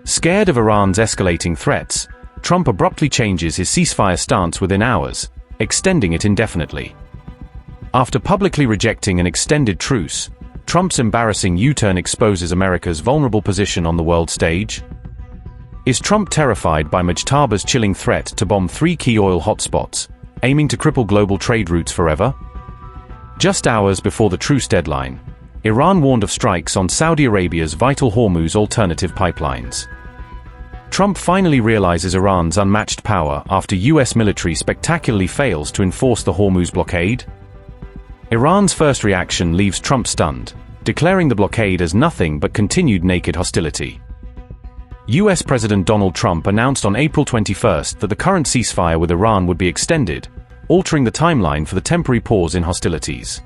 Scared of Iran's escalating threats, Trump abruptly changes his ceasefire stance within hours, extending it indefinitely. After publicly rejecting an extended truce, Trump's embarrassing U-turn exposes America's vulnerable position on the world stage. Is Trump terrified by Mojtaba's chilling threat to bomb 3 key oil hotspots, aiming to cripple global trade routes forever? Just hours before the truce deadline, Iran warned of strikes on Saudi Arabia's vital Hormuz alternative pipelines. Trump finally realizes Iran's unmatched power after U.S. military spectacularly fails to enforce the Hormuz blockade. Iran's first reaction leaves Trump stunned, declaring the blockade as nothing but continued naked hostility. U.S. President Donald Trump announced on April 21 that the current ceasefire with Iran would be extended, altering the timeline for the temporary pause in hostilities.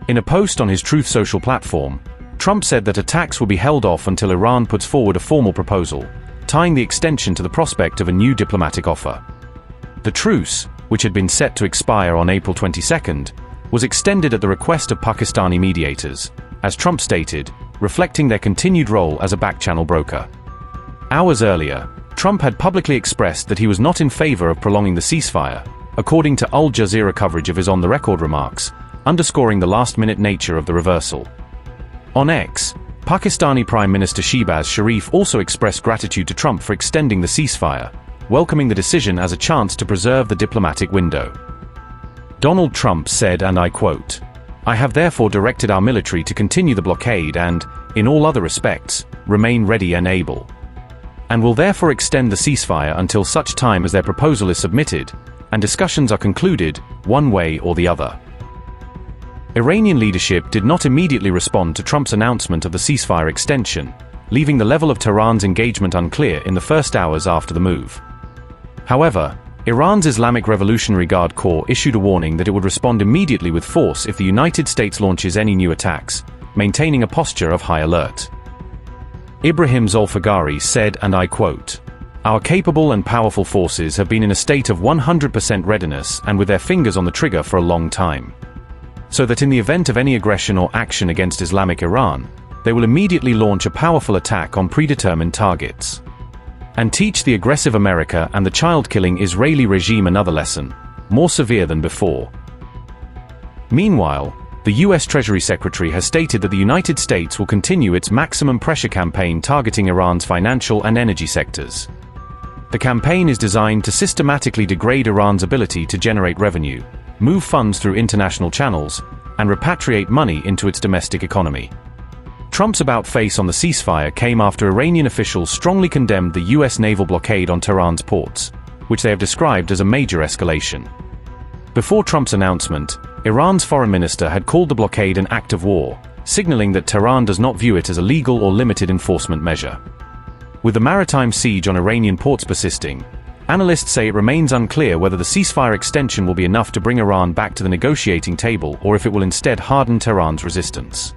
In a post on his Truth Social platform, Trump said that attacks will be held off until Iran puts forward a formal proposal, tying the extension to the prospect of a new diplomatic offer. The truce, which had been set to expire on April 22, was extended at the request of Pakistani mediators, as Trump stated, reflecting their continued role as a back-channel broker. Hours earlier, Trump had publicly expressed that he was not in favor of prolonging the ceasefire, according to Al Jazeera coverage of his on-the-record remarks, underscoring the last-minute nature of the reversal. On X, Pakistani Prime Minister Shehbaz Sharif also expressed gratitude to Trump for extending the ceasefire, welcoming the decision as a chance to preserve the diplomatic window. Donald Trump said, and I quote, "I have therefore directed our military to continue the blockade and, in all other respects, remain ready and able. And will therefore extend the ceasefire until such time as their proposal is submitted, and discussions are concluded, one way or the other." Iranian leadership did not immediately respond to Trump's announcement of the ceasefire extension, leaving the level of Tehran's engagement unclear in the first hours after the move. However, Iran's Islamic Revolutionary Guard Corps issued a warning that it would respond immediately with force if the United States launches any new attacks, maintaining a posture of high alert. Ibrahim Zolfagari said, and I quote, "Our capable and powerful forces have been in a state of 100% readiness and with their fingers on the trigger for a long time. So that in the event of any aggression or action against Islamic Iran, they will immediately launch a powerful attack on predetermined targets. And teach the aggressive America and the child-killing Israeli regime another lesson, more severe than before." Meanwhile, the U.S. Treasury Secretary has stated that the United States will continue its maximum pressure campaign targeting Iran's financial and energy sectors. The campaign is designed to systematically degrade Iran's ability to generate revenue, move funds through international channels, and repatriate money into its domestic economy. Trump's about-face on the ceasefire came after Iranian officials strongly condemned the U.S. naval blockade on Tehran's ports, which they have described as a major escalation. Before Trump's announcement, Iran's foreign minister had called the blockade an act of war, signaling that Tehran does not view it as a legal or limited enforcement measure. With the maritime siege on Iranian ports persisting, analysts say it remains unclear whether the ceasefire extension will be enough to bring Iran back to the negotiating table or if it will instead harden Tehran's resistance.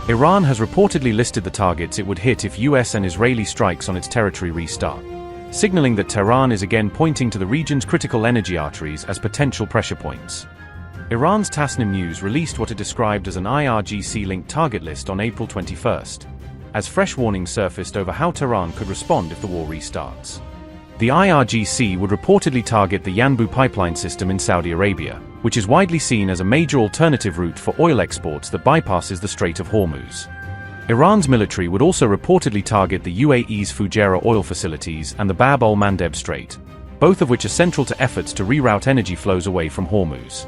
Iran has reportedly listed the targets it would hit if U.S. and Israeli strikes on its territory restart, signaling that Tehran is again pointing to the region's critical energy arteries as potential pressure points. Iran's Tasnim News released what it described as an IRGC-linked target list on April 21, as fresh warnings surfaced over how Tehran could respond if the war restarts. The IRGC would reportedly target the Yanbu pipeline system in Saudi Arabia, which is widely seen as a major alternative route for oil exports that bypasses the Strait of Hormuz. Iran's military would also reportedly target the UAE's Fujairah oil facilities and the Bab al-Mandeb Strait, both of which are central to efforts to reroute energy flows away from Hormuz.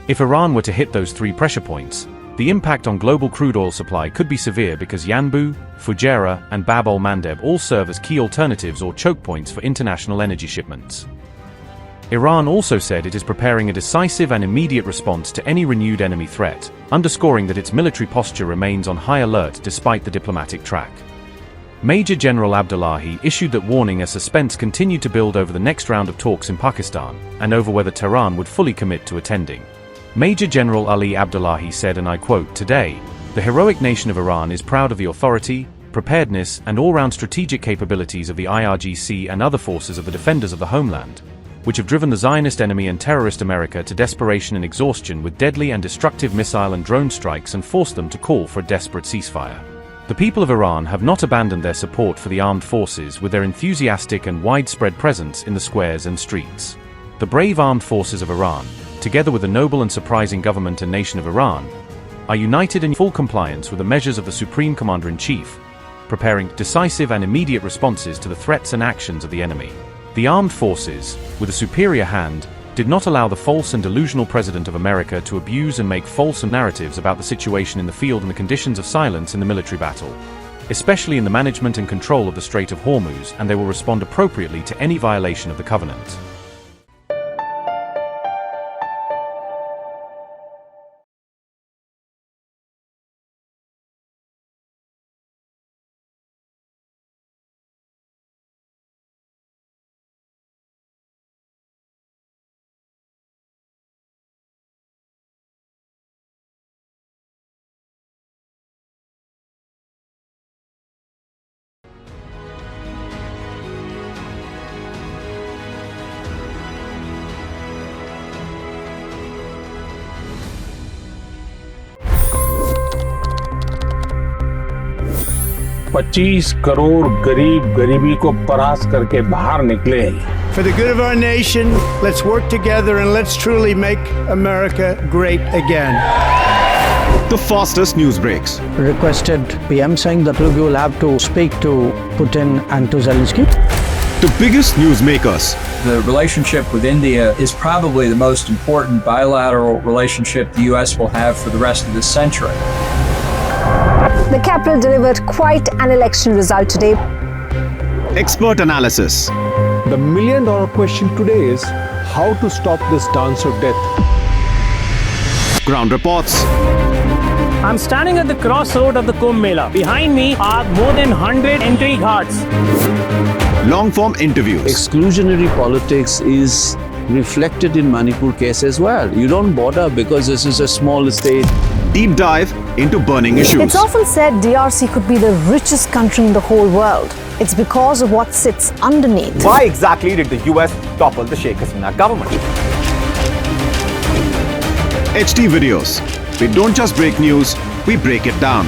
If Iran were to hit those 3 pressure points, the impact on global crude oil supply could be severe because Yanbu, Fujairah, and Bab al-Mandeb all serve as key alternatives or choke points for international energy shipments. Iran also said it is preparing a decisive and immediate response to any renewed enemy threat, underscoring that its military posture remains on high alert despite the diplomatic track. Major General Abdullahi issued that warning as suspense continued to build over the next round of talks in Pakistan, and over whether Tehran would fully commit to attending. Major General Ali Abdullahi said, and I quote, "Today, the heroic nation of Iran is proud of the authority, preparedness, and all-round strategic capabilities of the IRGC and other forces of the defenders of the homeland. which have driven the Zionist enemy and terrorist America to desperation and exhaustion with deadly and destructive missile and drone strikes and forced them to call for a desperate ceasefire. The people of Iran have not abandoned their support for the armed forces with their enthusiastic and widespread presence in the squares and streets. The brave armed forces of Iran, together with the noble and surprising government and nation of Iran, are united in full compliance with the measures of the Supreme Commander-in-Chief, preparing decisive and immediate responses to the threats and actions of the enemy. The armed forces, with a superior hand, did not allow the false and delusional President of America to abuse and make false narratives about the situation in the field and the conditions of silence in the military battle, especially in the management and control of the Strait of Hormuz, and they will respond appropriately to any violation of the covenant. $25 crore गरीब गरीबी को परास्त करके बाहर निकले। For the good of our nation, let's work together and let's truly make America great again. The fastest news breaks. Requested PM saying that we will have to speak to Putin and to Zelensky. The biggest news makers. The relationship with India is probably the most important bilateral relationship the U.S. will have for the rest of this century. The capital delivered quite an election result today. Expert analysis. The million-dollar question today is how to stop this dance of death. Ground reports. I'm standing at the crossroad of the Kumbh Mela. Behind me are more than 100 entry ghats. Long-form interviews. Exclusionary politics is reflected in Manipur case as well. You don't bother because this is a small state. Deep dive into burning issues. It's often said DRC could be the richest country in the whole world. It's because of what sits underneath. Why exactly did the US topple the Sheikh Hasina government? HT videos. We don't just break news, we break it down.